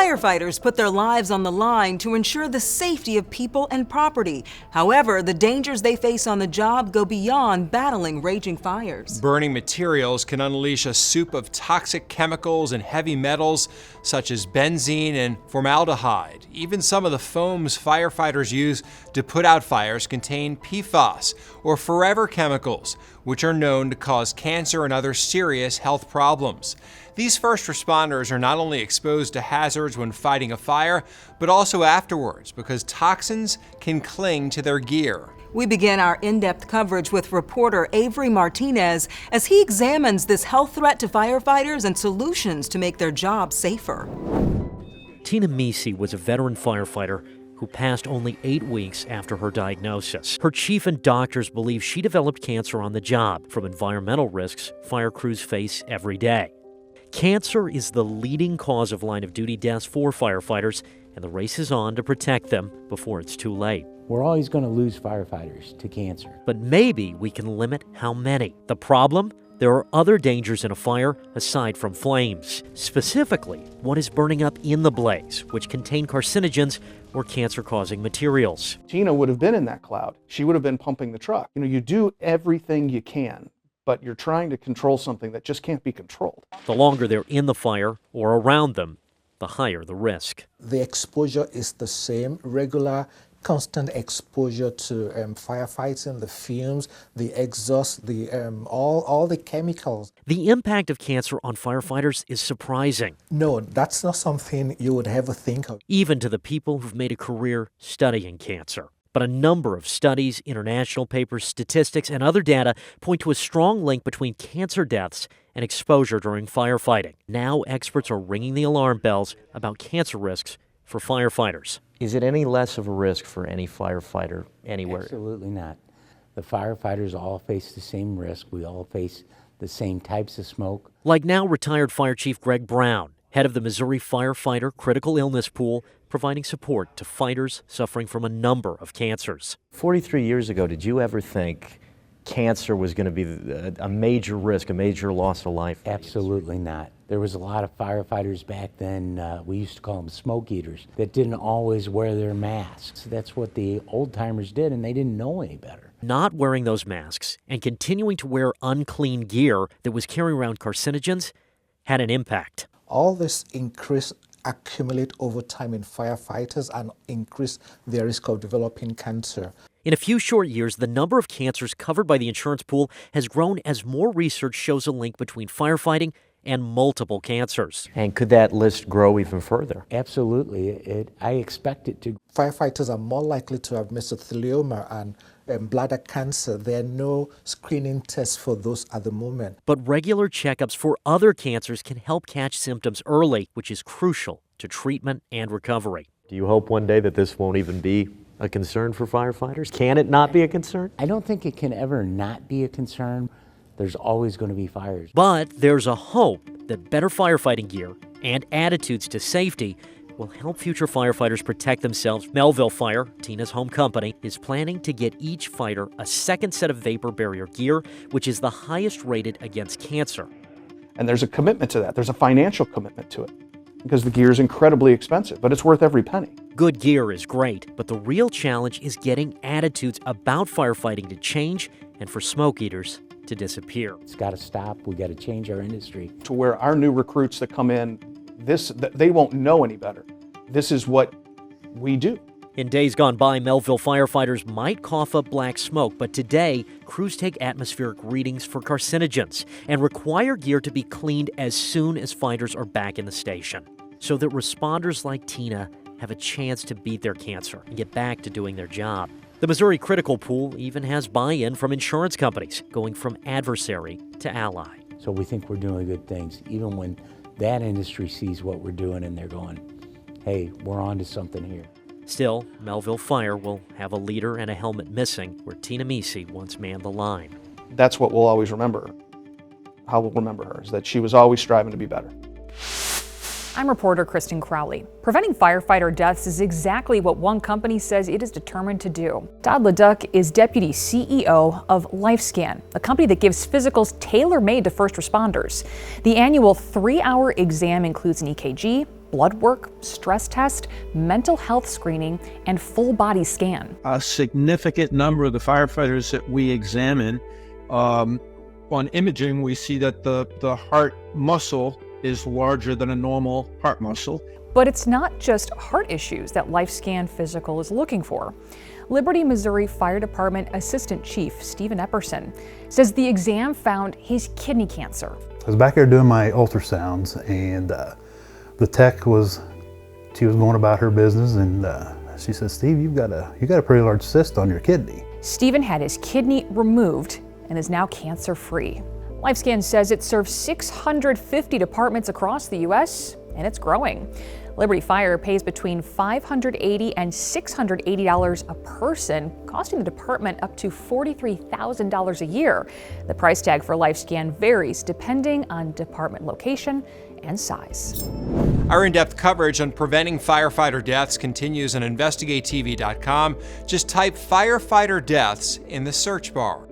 Firefighters put their lives on the line to ensure the safety of people and property. However, the dangers they face on the job go beyond battling raging fires. Burning materials can unleash a soup of toxic chemicals and heavy metals such as benzene and formaldehyde. Even some of the foams firefighters use to put out fires contain PFAS, or forever chemicals, which are known to cause cancer and other serious health problems. These first responders are not only exposed to hazards when fighting a fire, but also afterwards because toxins can cling to their gear. We begin our in-depth coverage with reporter Avery Martinez as he examines this health threat to firefighters and solutions to make their jobs safer. Tina Misi was a veteran firefighter who passed only 8 weeks after her diagnosis. Her chief and doctors believe she developed cancer on the job from environmental risks fire crews face every day. Cancer is the leading cause of line-of-duty deaths for firefighters, and the race is on to protect them before it's too late. We're always going to lose firefighters to cancer. But maybe we can limit how many. The problem? There are other dangers in a fire aside from flames. Specifically, what is burning up in the blaze, which contain carcinogens or cancer-causing materials. Tina would have been in that cloud. She would have been pumping the truck. You do everything you can, but you're trying to control something that just can't be controlled. The longer they're in the fire or around them, the higher the risk. The exposure is the same, regular, constant exposure to firefighting, the fumes, the exhaust, all the chemicals. The impact of cancer on firefighters is surprising. No, that's not something you would ever think of. Even to the people who've made a career studying cancer. But a number of studies, international papers, statistics, and other data point to a strong link between cancer deaths and exposure during firefighting. Now experts are ringing the alarm bells about cancer risks for firefighters. Is it any less of a risk for any firefighter anywhere? Absolutely not. The firefighters all face the same risk. We all face the same types of smoke. Like now retired Fire Chief Greg Brown, head of the Missouri Firefighter Critical Illness Pool, providing support to fighters suffering from a number of cancers. 43 years ago, did you ever think cancer was going to be a major risk, a major loss of life? Absolutely not. There was a lot of firefighters back then, we used to call them smoke eaters, that didn't always wear their masks. That's what the old timers did, and they didn't know any better. Not wearing those masks and continuing to wear unclean gear that was carrying around carcinogens had an impact. All this increase accumulate over time in firefighters and increase their risk of developing cancer. In a few short years, the number of cancers covered by the insurance pool has grown as more research shows a link between firefighting and multiple cancers. And could that list grow even further? Absolutely. I expect it to. Firefighters are more likely to have mesothelioma and bladder cancer. There are no screening tests for those at the moment. But regular checkups for other cancers can help catch symptoms early, which is crucial to treatment and recovery. Do you hope one day that this won't even be a concern for firefighters? Can it not be a concern? I don't think it can ever not be a concern. There's always going to be fires. But there's a hope that better firefighting gear and attitudes to safety will help future firefighters protect themselves. Melville Fire, Tina's home company, is planning to get each fighter a second set of vapor barrier gear, which is the highest rated against cancer. And there's a commitment to that. There's a financial commitment to it because the gear is incredibly expensive, but it's worth every penny. Good gear is great, but the real challenge is getting attitudes about firefighting to change and for smoke eaters to disappear. It's got to stop. We got to change our industry. To where our new recruits that come in, they won't know any better. This is what we do. In days gone by, Melville firefighters might cough up black smoke, but today, crews take atmospheric readings for carcinogens and require gear to be cleaned as soon as fighters are back in the station, so that responders like Tina have a chance to beat their cancer and get back to doing their job. The Missouri Critical Pool even has buy-in from insurance companies, going from adversary to ally. So we think we're doing good things, even when that industry sees what we're doing and they're going, hey, we're on to something here. Still, Melville Fire will have a leader and a helmet missing where Tina Misi once manned the line. That's what we'll always remember her. How we'll remember her is that she was always striving to be better. I'm reporter Kristen Crowley. Preventing firefighter deaths is exactly what one company says it is determined to do. Todd Leduc is deputy CEO of LifeScan, a company that gives physicals tailor-made to first responders. The annual 3-hour exam includes an EKG, blood work, stress test, mental health screening, and full body scan. A significant number of the firefighters that we examine, on imaging, we see that the heart muscle is larger than a normal heart muscle. But it's not just heart issues that LifeScan Physical is looking for. Liberty, Missouri Fire Department Assistant Chief Stephen Epperson says the exam found his kidney cancer. I was back there doing my ultrasounds, and the tech she was going about her business, and she said, "Steve, you got a pretty large cyst on your kidney." Stephen had his kidney removed and is now cancer-free. LifeScan says it serves 650 departments across the U.S., and it's growing. Liberty Fire pays between $580 and $680 a person, costing the department up to $43,000 a year. The price tag for LifeScan varies depending on department location and size. Our in-depth coverage on preventing firefighter deaths continues on InvestigateTV.com. Just type firefighter deaths in the search bar.